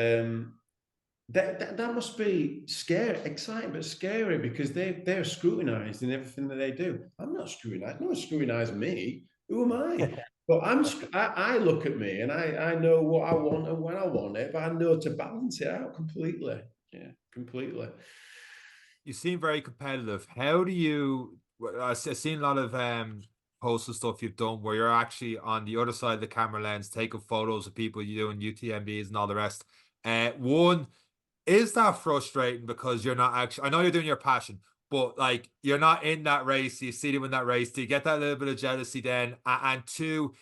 that must be scary, exciting, but scary, because they're scrutinized in everything that they do. I'm not scrutinized. No one's scrutinizing me. Who am I? But I look at me and I know what I want and when I want it, but I know to balance it out completely. Yeah, completely. You seem very competitive. How do you? I've seen a lot of posts and stuff you've done where you're actually on the other side of the camera lens taking photos of people you doing UTMBs and all the rest. One, is that frustrating because you're not actually? I know you're doing your passion, but like you're not in that race. You see them in that race. Do you get that little bit of jealousy then? And two,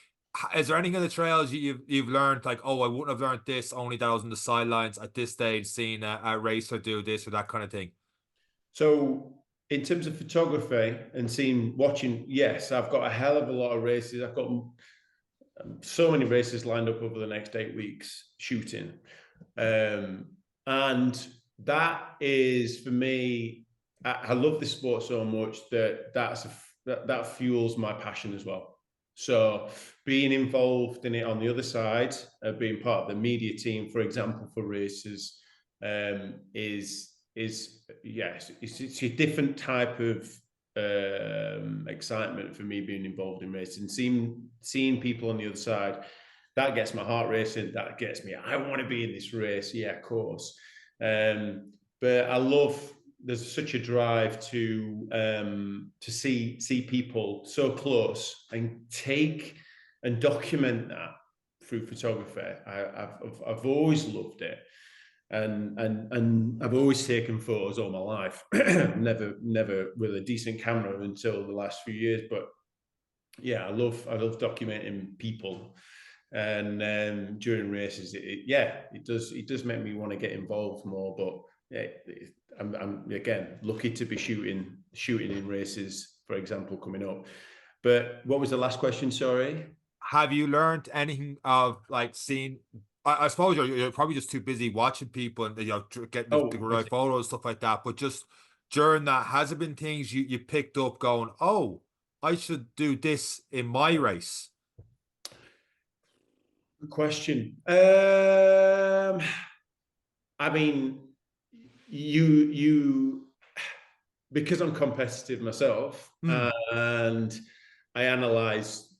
is there anything in the trails you've learned, like, oh, I wouldn't have learned this only that I was on the sidelines at this stage, seeing a racer do this or that kind of thing? So in terms of photography and watching, yes, I've got a hell of a lot of races. I've got so many races lined up over the next 8 weeks shooting. And that is, for me, I love this sport so much that fuels my passion as well. So being involved in it on the other side, being part of the media team, for example, for races, it's a different type of excitement for me being involved in racing. Seeing people on the other side, that gets my heart racing. That gets me, I want to be in this race. Yeah, of course. But I love, there's such a drive to see people so close and take and document that through photography. I've always loved it. And I've always taken photos all my life. never with a decent camera until the last few years. But yeah, I love documenting people, and during races, it does make me want to get involved more. But yeah, I'm again lucky to be shooting in races, for example, coming up. But what was the last question? Sorry. Have you learned anything of like seeing? I suppose you're probably just too busy watching people and getting the right photos, stuff like that. But just during that, has it been things you picked up going, oh, I should do this in my race? Good question. I mean, you because I'm competitive myself, and I analyze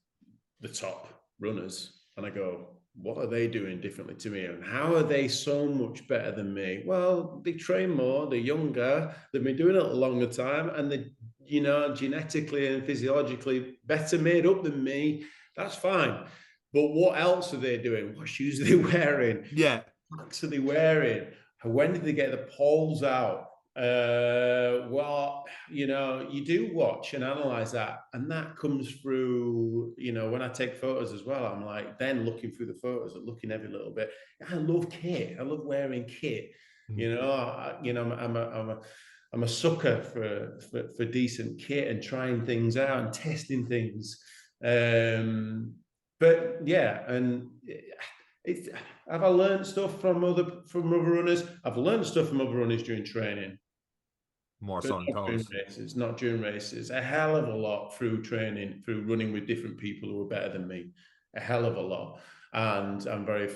the top runners and I go, what are they doing differently to me? And how are they so much better than me? Well, they train more, they're younger, they've been doing it a longer time, and they're, you know, genetically and physiologically better made up than me. That's fine. But what else are they doing? What shoes are they wearing? Yeah. What are they wearing? When did they get the poles out? Well, you know, you do watch and analyze that, and that comes through, you know, when I take photos as well, I'm like then looking through the photos and looking every little bit. I love kit. I love wearing kit. You know, I'm a sucker for decent kit and trying things out and testing things. But yeah, and have I learned stuff from other runners? I've learned stuff from other runners during training. More so not during races, not during races. A hell of a lot through training, through running with different people who are better than me. A hell of a lot. And I'm very,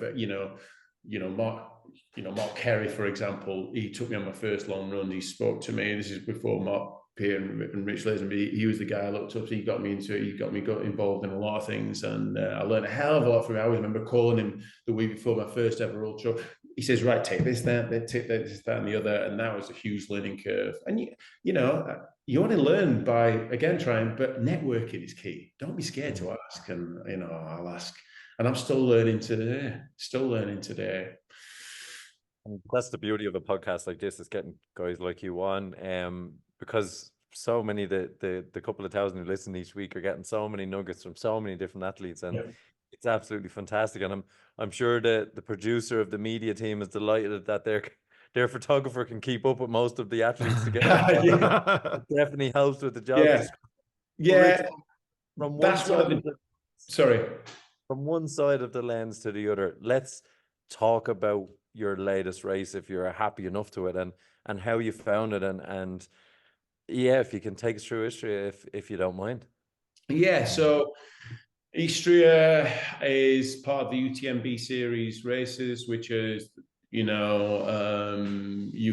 Mark Carey, for example, he took me on my first long run. He spoke to me. This is before Mark Peer and Rich Lazenby. He was the guy I looked up to. He got me into it. He got involved in a lot of things, and I learned a hell of a lot from him. I always remember calling him the week before my first ever ultra. He says, "Right, take this, that, take this, that, and the other," and that was a huge learning curve. And you only learn by again trying, but networking is key. Don't be scared to ask, and I'll ask, and I'm still learning today. And that's the beauty of a podcast like this, is getting guys like you on, because so many, the couple of thousand who listen each week are getting so many nuggets from so many different athletes, and it's absolutely fantastic. And I'm sure that the producer of the media team is delighted that their photographer can keep up with most of the athletes together. It definitely helps with the job. From one side of the lens to the other, let's talk about your latest race, if you're happy enough to it, and how you found it, and yeah, if you can take us through Istria, if you don't mind. Yeah, so Istria is part of the UTMB series races, which is, you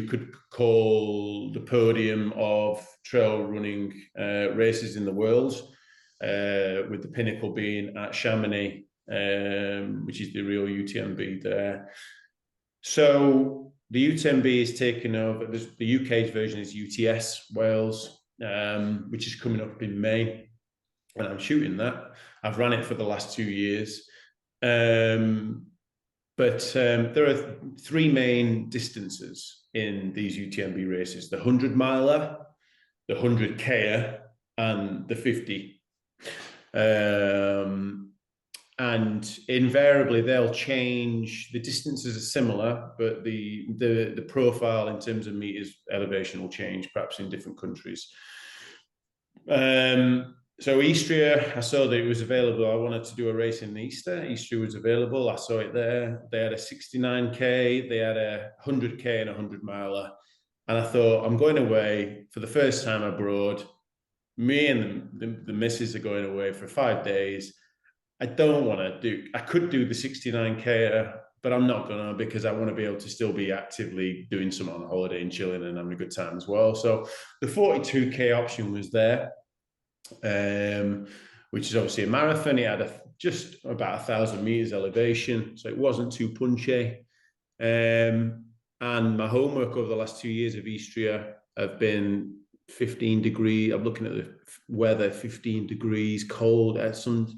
could call the podium of trail running races in the world, with the pinnacle being at Chamonix, which is the real UTMB there. So the UTMB is taken over. The UK's version is UTS Wales, which is coming up in May, and I'm shooting that. I've run it for the last 2 years. But there are 3 main distances in these UTMB races: the 100-miler, the 100K, and the 50. And invariably they'll change. The distances are similar, but the profile in terms of meters elevation will change, perhaps in different countries. So Istria, I saw that it was available. I wanted to do a race in Easter. Istria was available. I saw it there. They had a 69K, they had a 100K and a 100-miler. And I thought, I'm going away for the first time abroad. Me and the missus are going away for 5 days. I don't want to do, I could do the 69K, but I'm not going to, because I want to be able to still be actively doing some on holiday and chilling and having a good time as well. So the 42K option was there, which is obviously a marathon. It had just about 1,000 meters elevation, so it wasn't too punchy. And my homework over the last 2 years of Istria have been 15 degrees. I'm looking at the weather, 15 degrees, cold at some...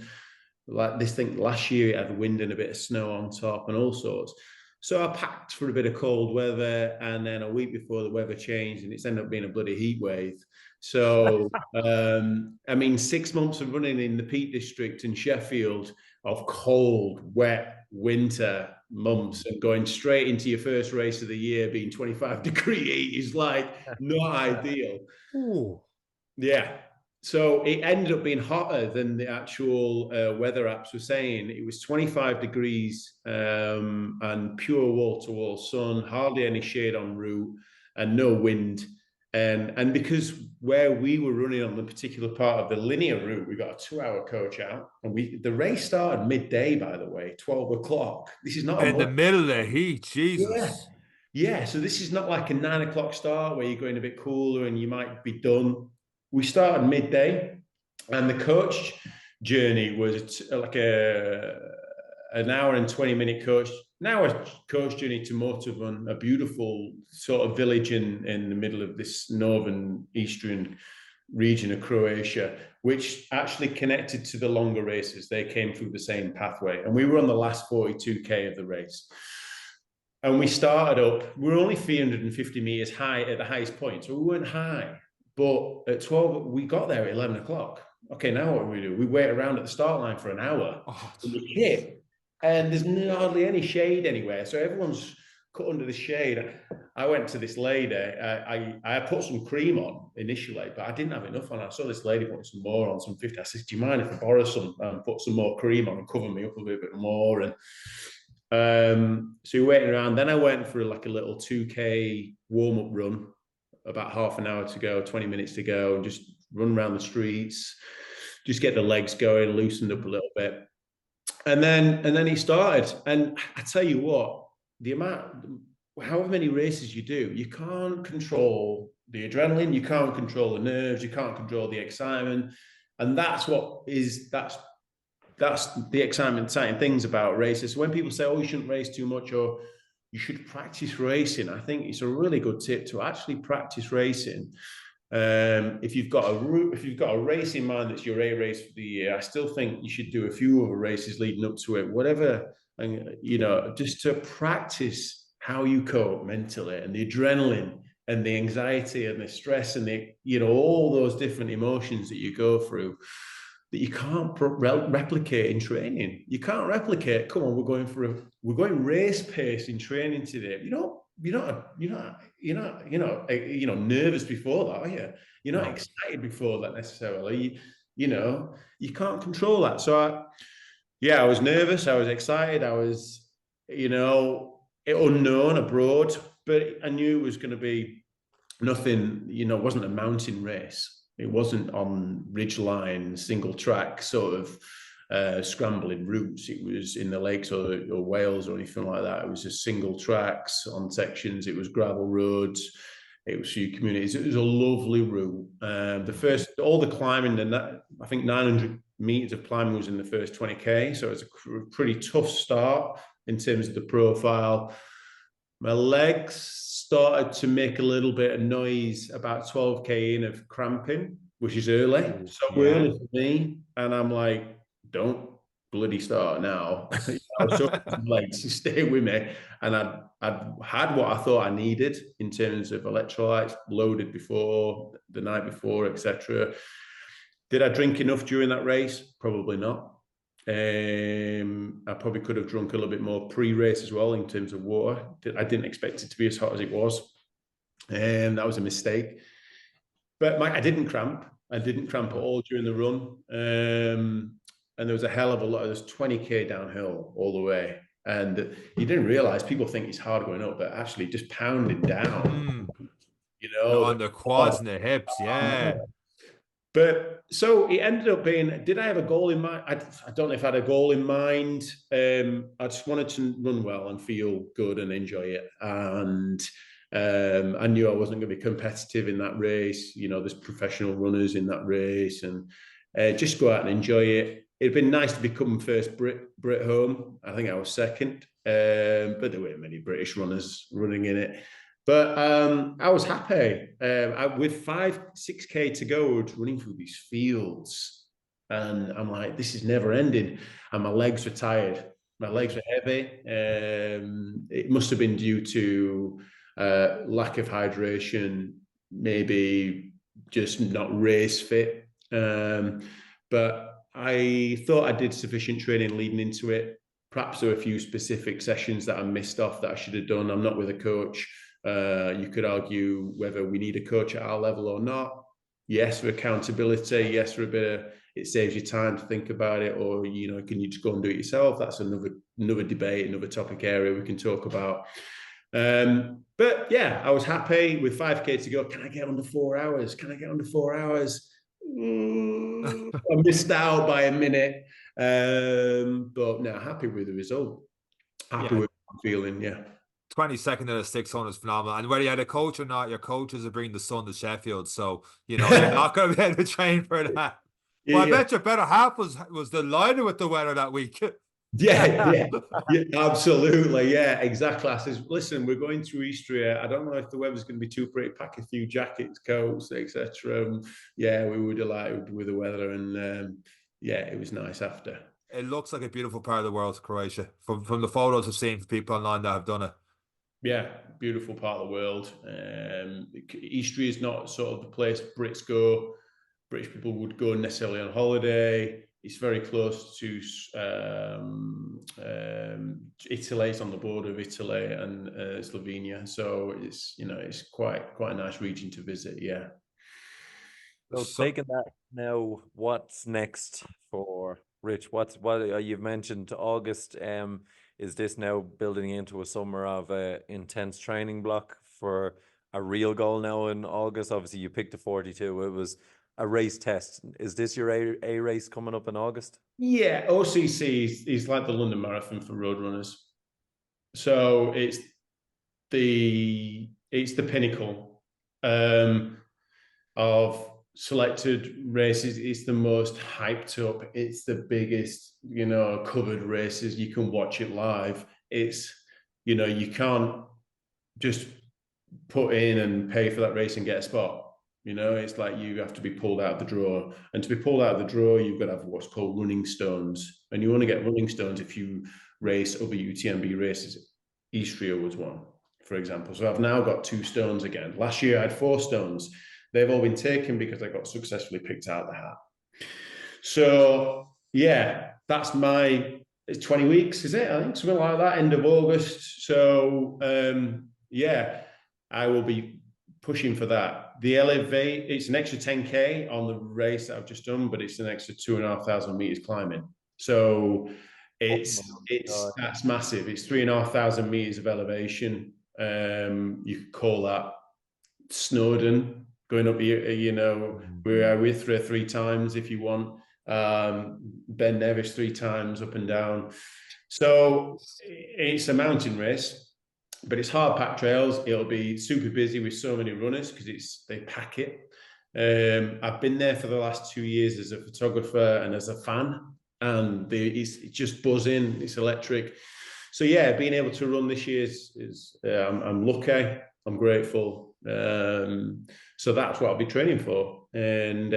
Like this thing last year, it had wind and a bit of snow on top and all sorts. So I packed for a bit of cold weather, and then a week before the weather changed, and it's ended up being a bloody heat wave. So, 6 months of running in the Peak District in Sheffield of cold, wet winter months, and going straight into your first race of the year being 25-degree heat is like not ideal. Ooh. Yeah. So it ended up being hotter than the actual weather apps were saying. It was 25 degrees and pure wall-to-wall sun, hardly any shade en route, and no wind. And because where we were running on the particular part of the linear route, we got a 2-hour coach out, and the race started midday, by the way, 12 o'clock. This is not in the middle of the heat, Jesus. Yeah. So this is not like a 9 o'clock start where you're going a bit cooler and you might be done. We started midday, and the coach journey was like a an hour and 20-minute coach journey to Motovan, a beautiful sort of village in the middle of this northern eastern region of Croatia, which actually connected to the longer races. They came through the same pathway, and we were on the last 42k of the race. And we started up, we were only 350 meters high at the highest point, so we weren't high. But at 12, we got there at 11 o'clock. Okay, now what do? We wait around at the start line for an hour. And we hit, and there's hardly any shade anywhere, so everyone's cut under the shade. I went to this lady. I put some cream on initially, but I didn't have enough on. I saw this lady putting some more on, some 50. I said, "Do you mind if I borrow some and put some more cream on and cover me up a little bit more?" And so we waiting around. Then I went for like a little 2k warm-up run, about half an hour to go, 20 minutes to go, and just run around the streets, just get the legs going, loosened up a little bit. And then he started. And I tell you what, the amount, however many races you do, you can't control the adrenaline, you can't control the nerves, you can't control the excitement. And that's the exciting things about races. So when people say, "Oh, you shouldn't race too much," or "you should practice racing," I think it's a really good tip to actually practice racing. If you've got a race in mind that's your A race for the year, I still think you should do a few other races leading up to it, whatever, and just to practice how you cope mentally, and the adrenaline and the anxiety and the stress and the all those different emotions that you go through, that you can't replicate in training. You can't replicate. Come on, we're going race pace in training today. You're not nervous before that, are you? You're not excited before that necessarily. You can't control that. So I was nervous. I was excited. I was, unknown abroad, but I knew it was going to be nothing. It wasn't a mountain race. It wasn't on ridgeline, single track sort of scrambling routes. It was in the lakes or Wales or anything like that. It was just single tracks on sections. It was gravel roads. It was few communities. It was a lovely route. All the climbing, I think 900 meters of climbing was in the first 20k. So it's a pretty tough start in terms of the profile. My legs started to make a little bit of noise about 12k in of cramping, which is early. So early for me. And I'm like, don't bloody start now. I was talking to my legs to stay with me. And I'd had what I thought I needed in terms of electrolytes, loaded before, the night before, etc. Did I drink enough during that race? Probably not. I probably could have drunk a little bit more pre-race as well in terms of water. I didn't expect it to be as hot as it was. That was a mistake. But I didn't cramp. I didn't cramp at all during the run. And there was a hell of a lot. There's 20k downhill all the way. And you didn't realize, people think it's hard going up, but actually just pounding down. On the quads and the hips, But so it ended up being, did I have a goal in mind? I don't know if I had a goal in mind. I just wanted to run well and feel good and enjoy it. And I knew I wasn't going to be competitive in that race. There's professional runners in that race, and just go out and enjoy it. It'd been nice to become first Brit home. I think I was second, but there weren't many British runners running in it. But I was happy. With 6k to go, I was running through these fields, and I'm like, this is never ending. And my legs were tired. My legs were heavy. It must have been due to lack of hydration, maybe just not race fit. But I thought I did sufficient training leading into it. Perhaps there were a few specific sessions that I missed off that I should have done. I'm not with a coach. You could argue whether we need a coach at our level or not. Yes, for accountability. Yes, for a bit of, it saves you time to think about it, or can you just go and do it yourself? That's another debate, another topic area we can talk about. But yeah, I was happy with 5k to go. Can I get under 4 hours? Can I get under 4 hours? I missed out by a minute, but no, happy with the result. Happy with what I'm feeling. 22nd of the 600 is phenomenal. And whether you had a coach or not, your coaches are bringing the sun to Sheffield, so you're not going to be able to train for that. Well, I bet your better half was delighted with the weather that week. Yeah, absolutely. Yeah, exactly. I says, listen, we're going to Istria. I don't know if the weather's going to be too pretty. Pack a few jackets, coats, etc. Yeah, we were delighted with the weather, and yeah, it was nice after. It looks like a beautiful part of the world, Croatia, from the photos I've seen from people online that have done it. Yeah, beautiful part of the world. Istria is not sort of the place Brits go. British people would go necessarily on holiday. It's very close to Italy. It's on the border of Italy and Slovenia, so it's quite a nice region to visit. Yeah. So taking that now, what's next for Rich? What you've mentioned August? Is this now building into a summer of intense training block for a real goal now in August? Obviously, you picked a 42. It was a race test. Is this your A race coming up in August? Yeah, OCC is like the London Marathon for road runners. So it's the pinnacle of selected races. It's the most hyped up. It's the biggest, covered races. You can watch it live. It's, you can't just put in and pay for that race and get a spot. It's like you have to be pulled out of the draw. And to be pulled out of the draw, you've got to have what's called running stones. And you only get running stones if you race other UTMB races. Istria was one, for example. So I've now got 2 stones again. Last year I had 4 stones. They've all been taken because I got successfully picked out of the hat. So yeah, that's it's 20 weeks, is it? I think something like that, end of August. So yeah, I will be pushing for that. The Elevate, it's an extra 10K on the race that I've just done, but it's an extra 2,500 meters climbing. So that's massive. It's 3,500 meters of elevation. You could call that Snowdon, going up here, we're with 3 times if you want. Ben Nevis 3 times up and down. So it's a mountain race, but it's hard packed trails. It'll be super busy with so many runners because they pack it. I've been there for the last 2 years as a photographer and as a fan, and it's just buzzing. It's electric. So yeah, being able to run this year is I'm lucky. I'm grateful. So that's what I'll be training for, and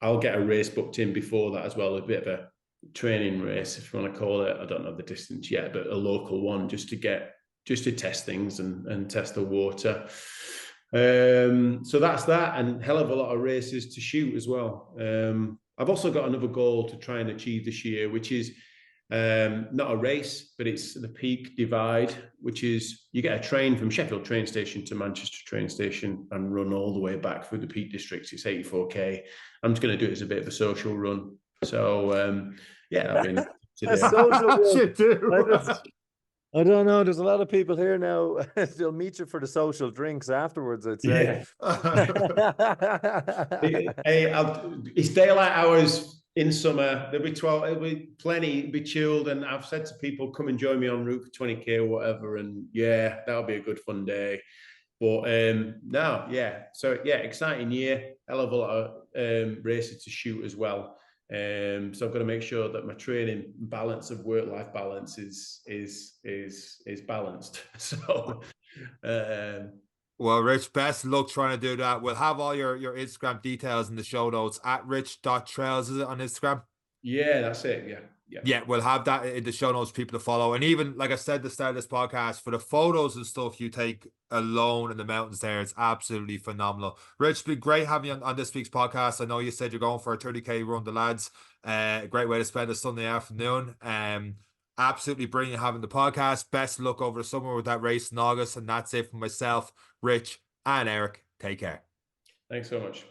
I'll get a race booked in before that as well, a bit of a training race, if you want to call it. I don't know the distance yet, but a local one just to test things and test the water. So that's that, and hell of a lot of races to shoot as well. I've also got another goal to try and achieve this year, which is not a race, but it's the Peak Divide, which is you get a train from Sheffield train station to Manchester train station and run all the way back through the Peak Districts. It's 84K. I'm just going to do it as a bit of a social run. So yeah, that'll be a social run. I don't know. There's a lot of people here now. They'll meet you for the social drinks afterwards, I'd say. Yeah. It's daylight hours in summer. There'll be plenty, be chilled. And I've said to people, come and join me en route for 20K or whatever. And yeah, that'll be a good fun day. But no, yeah. So yeah, exciting year. Hell of a lot of races to shoot as well. So I've got to make sure that my training balance of work-life balance is balanced. So well, Rich, best of luck trying to do that. We'll have all your Instagram details in the show notes at rich.trails, is it, on Instagram? Yeah, that's it. Yeah, we'll have that in the show notes for people to follow. And even, like I said at the start of this podcast, for the photos and stuff you take alone in the mountains there, it's absolutely phenomenal. Rich, it's been great having you on this week's podcast. I know you said you're going for a 30K run, the lads. A great way to spend a Sunday afternoon. Absolutely brilliant having the podcast. Best of luck over the summer with that race in August. And that's it from myself, Rich, and Eric. Take care. Thanks so much.